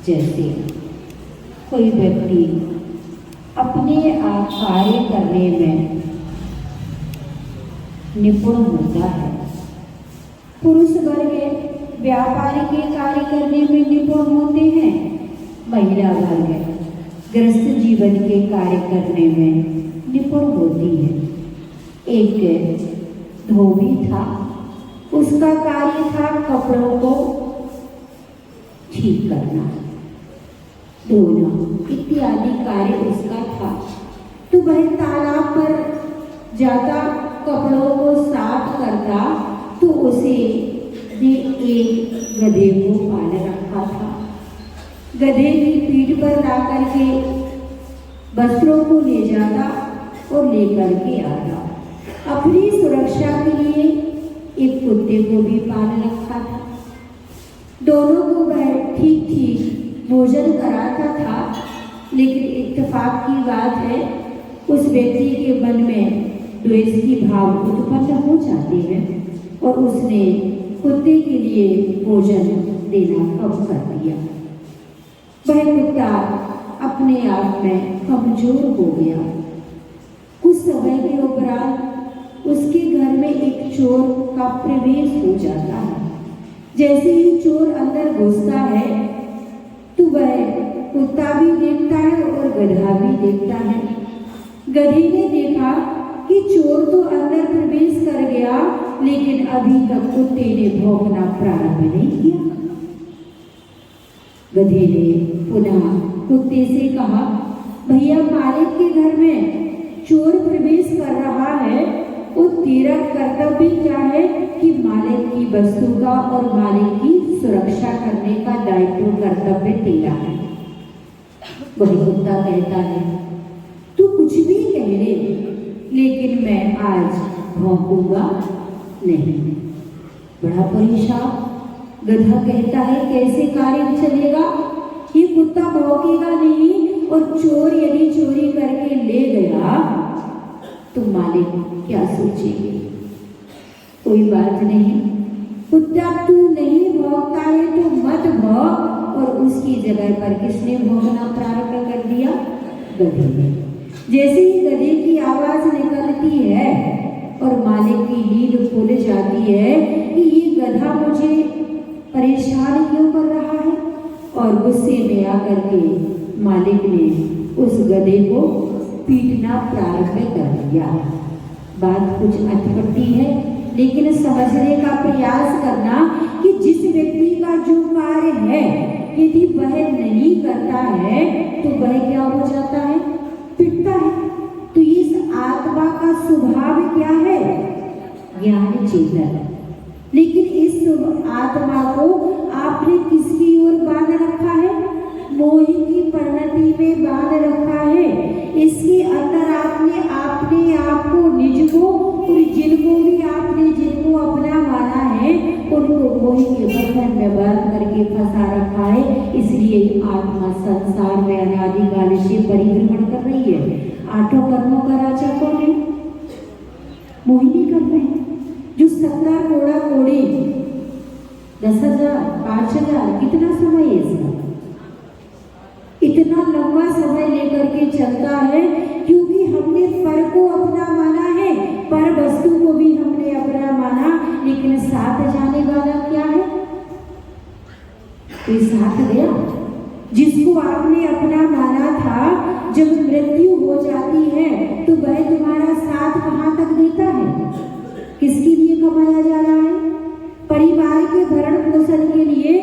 जैसे कोई व्यक्ति अपने आप कार्य करने में निपुण होता है, पुरुष वर्ग व्यापारी के कार्य करने में निपुण होते हैं, महिला वर्ग गृहस्थ जीवन के कार्य करने में निपुण होती है। एक धोबी था, उसका कार्य था कपड़ों को ठीक करना, धोना इत्यादि कार्य उसका था। तो वह तालाब पर जाता, कपड़ों को साफ करता, तो उसे ने एक गधे को पाल रखा था। गधे की पीठ पर ला करके वस्त्रों को ले जाता और लेकर के आता। अपनी सुरक्षा के लिए एक कुत्ते को भी पाल रखा था। दोनों को वह ठीक ठीक भोजन कराता था, लेकिन इत्तेफाक की बात है उस व्यक्ति के मन में द्वेष की भाव उत्पन्न हो जाते हैं और उसने कुत्ते के लिए भोजन देना कम कर दिया। वह कुत्ता अपने आप में कमजोर हो गया। कुछ समय के उपरांत उसके घर में एक चोर का प्रवेश हो जाता है। जैसे ही चोर अंदर घुसता है तो वह कुत्ता भी देखता है और गधा भी देखता है। गधे ने देखा कि चोर तो अंदर प्रवेश कर गया, लेकिन अभी तक कुत्ते ने भौंकना प्रारंभ नहीं किया। गधे ने पुनः कुत्ते से कहा, भैया मालिक के घर में चोर प्रवेश कर रहा है, और तेरा कर्तव्य क्या है कि मालिक की वस्तु का और मालिक की सुरक्षा करने का दायित्व कर्तव्य तेरा है। वही कुत्ता कहता है, तू कुछ भी कह ले, लेकिन मैं आज भौंकूंगा नहीं। बड़ा परेशान गधा कहता है, कैसे कार्य चलेगा? ये कुत्ता भौंकेगा नहीं और चोर यदि चोरी करके ले गया तो मालिक क्या सोचेंगे? कोई बात नहीं, कुत्ता तू नहीं भौंकता है तो मत भौंक। और उसकी जगह पर किसने भौंकना प्रारंभ कर दिया? गधे ने। जैसे ही गधे की आवाज निकलती है और मालिक की नींद खुल जाती है कि ये गधा मुझे परेशान क्यों कर रहा है, और गुस्से में आकर के मालिक ने उस गधे को पीटना प्रारंभ कर दिया। बात कुछ अटपटी है, लेकिन समझने का प्रयास करना कि जिस व्यक्ति का जो कार्य है यदि वह नहीं करता है तो वह क्या हो जाता है? पिटता है। तो इस आत्मा का स्वभाव क्या है? ज्ञान चेतन। लेकिन इस आत्मा को आपने किसकी ओर बांध रखा है? मोह की परिणति में बांध रखा है। इसके अंदर आपने अपने आप को, निज को, और जिनको भी आपने जिनको अपना माना है उनको मोह के बंधन में बांध करके फंसा रखा है। इसलिए आत्मा संसार में अनादिकाल से परिभ्रमण कर रही है। आठों कर्मों का राजा कौन है? मोहिनी कर्म है। जो 17 कोड़ा कोड़ी 10,000 5,000 कितना समय है इसका? इतना लंबा समय लेकर के चलता है क्योंकि हमने पर को अपना माना है, पर वस्तु को भी हमने अपना माना। लेकिन साथ जाने वाला क्या है? कोई साथ गया? जिसको आपने अपना माना था, जब मृत्यु हो जाती है तो वह तुम्हारा साथ कहाँ तक देता है? किसके लिए कमाया जा रहा है? परिवार के भरण पोषण के लिए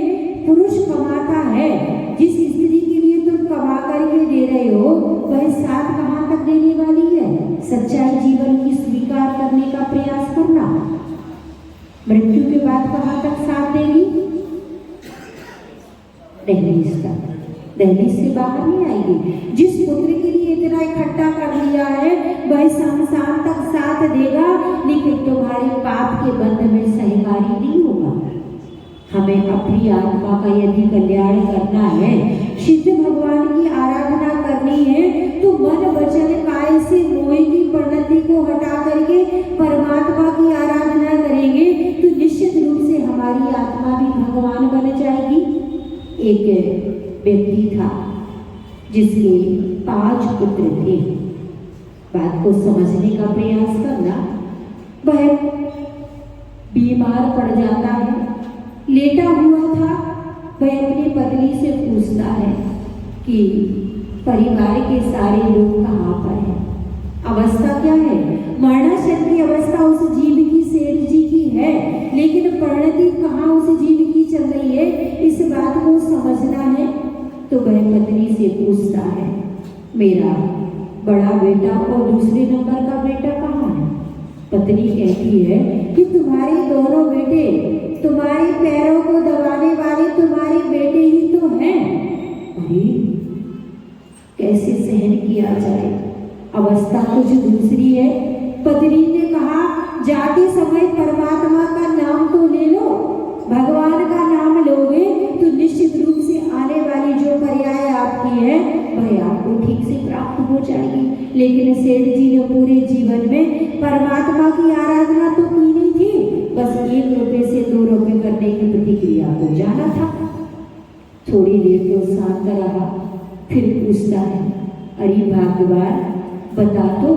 पुरुष कमाता है। जिस स्त्री के लिए तुम कमा करके दे रहे हो वह साथ कहाँ तक देने वाली है? सच्चाई जीवन की स्वीकार करने का प्रयास करना। मृत्यु के बाद कहाँ तक साथ देगी? दहलीज तक। दहलीज से बाहर नहीं आएगी। जिस पुत्र के लिए इतना इकट्ठा कर लिया है वह शमशान तक साथ देगा, लेकिन तुम्हारे पाप के बंध में सहकारी नहीं होगा। हमें अपनी आत्मा का यदि कल्याण करना है, सिद्ध भगवान की आराधना करनी है, तो मन वचन काय से मोह की परिणति को हटा करके परमात्मा की आराधना करेंगे तो निश्चित रूप से हमारी आत्मा भी भगवान बन जाएगी। एक व्यक्ति था जिसके 5 पुत्र थे। बात को समझने का प्रयास करना। वह बीमार पड़ जाता है, लेटा हुआ था। वह अपनी पत्नी से पूछता है कि परिवार के सारे लोग कहाँ पर हैं, अवस्था क्या है। मरणासन की अवस्था उस जीव की, सेठ जी की है, लेकिन परिणति कहाँ उस जीव की चल रही है, इस बात को समझना है। तो वह पत्नी से पूछता है, मेरा बड़ा बेटा और दूसरे नंबर का बेटा कहाँ है। पत्नी कहती है कि तुम्हारे दोनों बेटे, तुम्हारे पैरों को दबाने वाले तुम्हारे बेटे ही तो हैं। अरे कैसे सहन किया जाए, अवस्था कुछ दूसरी है। पत्नी ने कहा, जाते समय परमात्मा का नाम तो ले लो, भगवान का नाम लोगे तो निश्चित रूप से आने वाली जो पर्याय आपकी है वह आपको ठीक से प्राप्त हो जाएगी। लेकिन सेठ जी ने पूरे जीवन में परमात्मा की आराधना तो की नहीं थी, बस 1 रुपए से 2 रुपए करने की प्रतिक्रिया को जाना था। थोड़ी देर तो शांत रहा, फिर पूछता है, अरे भगवान बता तो,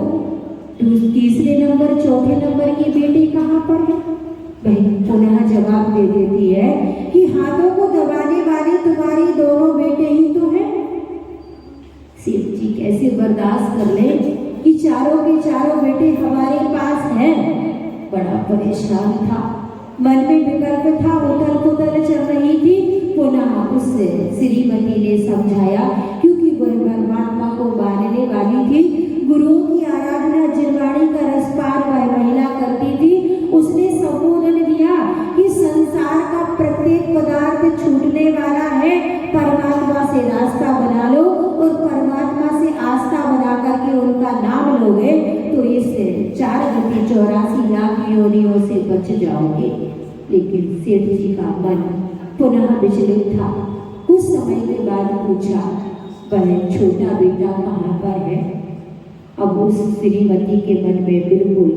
तीसरे नंबर चौथे नंबर के बेटे कहाँ पर है। वह पुनः जवाब दे देती है कि हाथों को दबाने वाले तुम्हारे दोनों बेटे ही तो हैं। सेठ जी कैसे बर्दाश्त कर ले कि चारों के चारों बेटे हमारे पास हैं। बड़ा परेशान था, मन में विकल्प था, उथल पुथल चल रही थी। पुनः उस श्रीमती ने समझाया, क्योंकि वह परमात्मा को मानने वाली थी, गुरुओं की आराधना जिनवाणी का रसपान वह महिला करती थी। उसने संबोधन दिया कि संसार का प्रत्येक पदार्थ छूटने वाला है, परमात्मा से रास्ता बना लो और परमात्मा से आस्था बना करके उनका नाम लोगे तो इस 4,84 लाख योनियों से बच जाओगे। लेकिन सेठ जी का मन पुनः विचलित था। कुछ समय के बाद पूछा, वह छोटा बेटा कहाँ पर है। अब उस श्रीमती के मन में बिल्कुल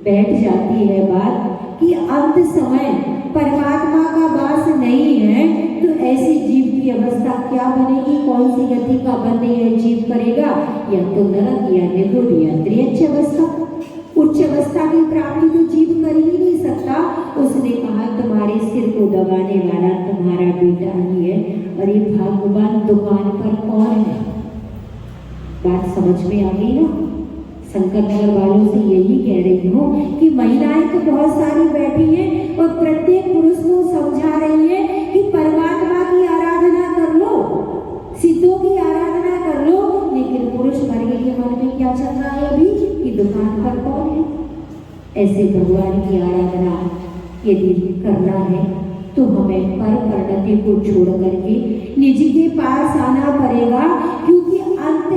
बैठ जाती है बात कि अंत समय परमात्मा का वास नहीं है तो ऐसे जीव की अवस्था क्या बनेगी, कौन सी गति का बंदे यह जीव करेगा, या तो नरक या निगुण या त्रियच्छ अवस्था। उच्च अवस्था की प्राप्ति तो जीव कर ही नहीं सकता। उसने कहा, तुम्हारे सिर को दबाने वाला तुम्हारा बेटा ही है। अरे भगवान, दुकान पर कौन है। बात समझ में आ गई ना। शंकर नगर वालों से यही कह रही हूँ कि महिलाएं तो बहुत सारी बैठी हैं और प्रत्येक पुरुष को समझा रही है कि परमात्मा की आराधना कर लो, सिद्धों की आराधना कर लो। लेकिन पुरुष वर्ग के मन में क्या चल रहा है अभी कि दुकान पर कौन है। ऐसे भगवान की आराधना यदि करना है तो हमें पर परिणति को छोड़ करके निज के पास आना पड़ेगा, क्योंकि अंत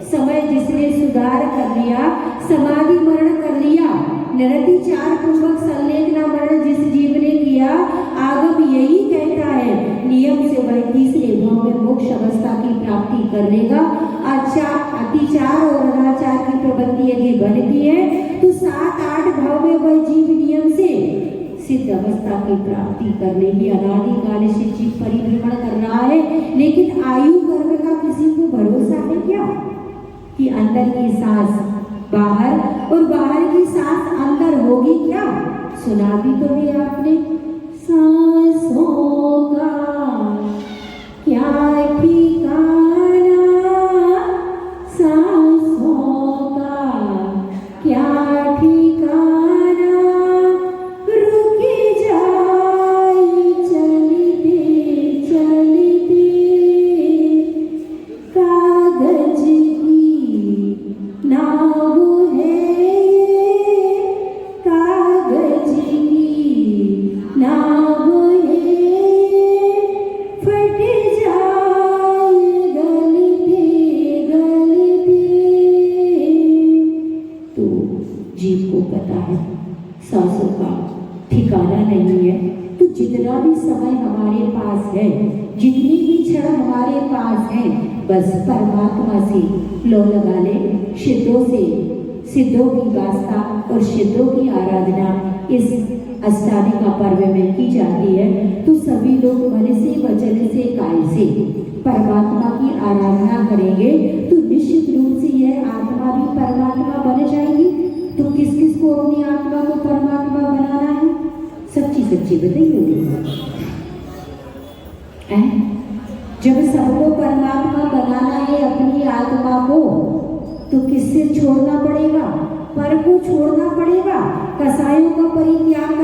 समय जिसने सुधार कर लिया, समाधि मरण कर लिया, निरति 4 पूर्वक संलेखना मरण जिस जीव ने किया, आगम यही कहता है नियम से वह तीसरे भाव में मोक्ष अवस्था की प्राप्ति कर लेगा। अतिचार और अनाचार की प्रवृत्ति यदि बनती है तो 7-8 भाव में वह जीव नियम से सिद्ध अवस्था की प्राप्ति कर लेगी। अनादिकाल से जीव परिभ्रमण कर रहा है, लेकिन आयु कर्म का किसी को भरोसा है क्या कि अंदर की सांस बाहर और बाहर की सांस अंदर होगी क्या। सुना भी तो है आपने, सांसों का क्या ठिकाना, सांसों का क्या ठिकाना, रुकी जाए चलते चलते, कागज नाव है कागज की नाव है, फट जाए गलते गलते। तो जीव को पता है सांसों का ठिकाना नहीं है। तो जितना भी समय हमारे पास है, जितनी भी क्षण हमारे पास है, बस परमात्मा से लो लगा ले। सिद्धों की वास्ता और सिद्धों की आराधना इस अष्टादशी का पर्व में की जाती है। तो सभी लोग मन से, वचन से, काय से परमात्मा की आराधना करेंगे तो निश्चित रूप से यह आत्मा भी परमात्मा बन जाएगी। तो किस किस को अपनी आत्मा को परमात्मा बनाना है? सच्ची सच्ची बताइए। जब सबको परमात्मा बनाना है अपनी आत्मा को, तो किससे छोड़ना पड़ेगा? पर को छोड़ना पड़ेगा, कसायों का परित्याग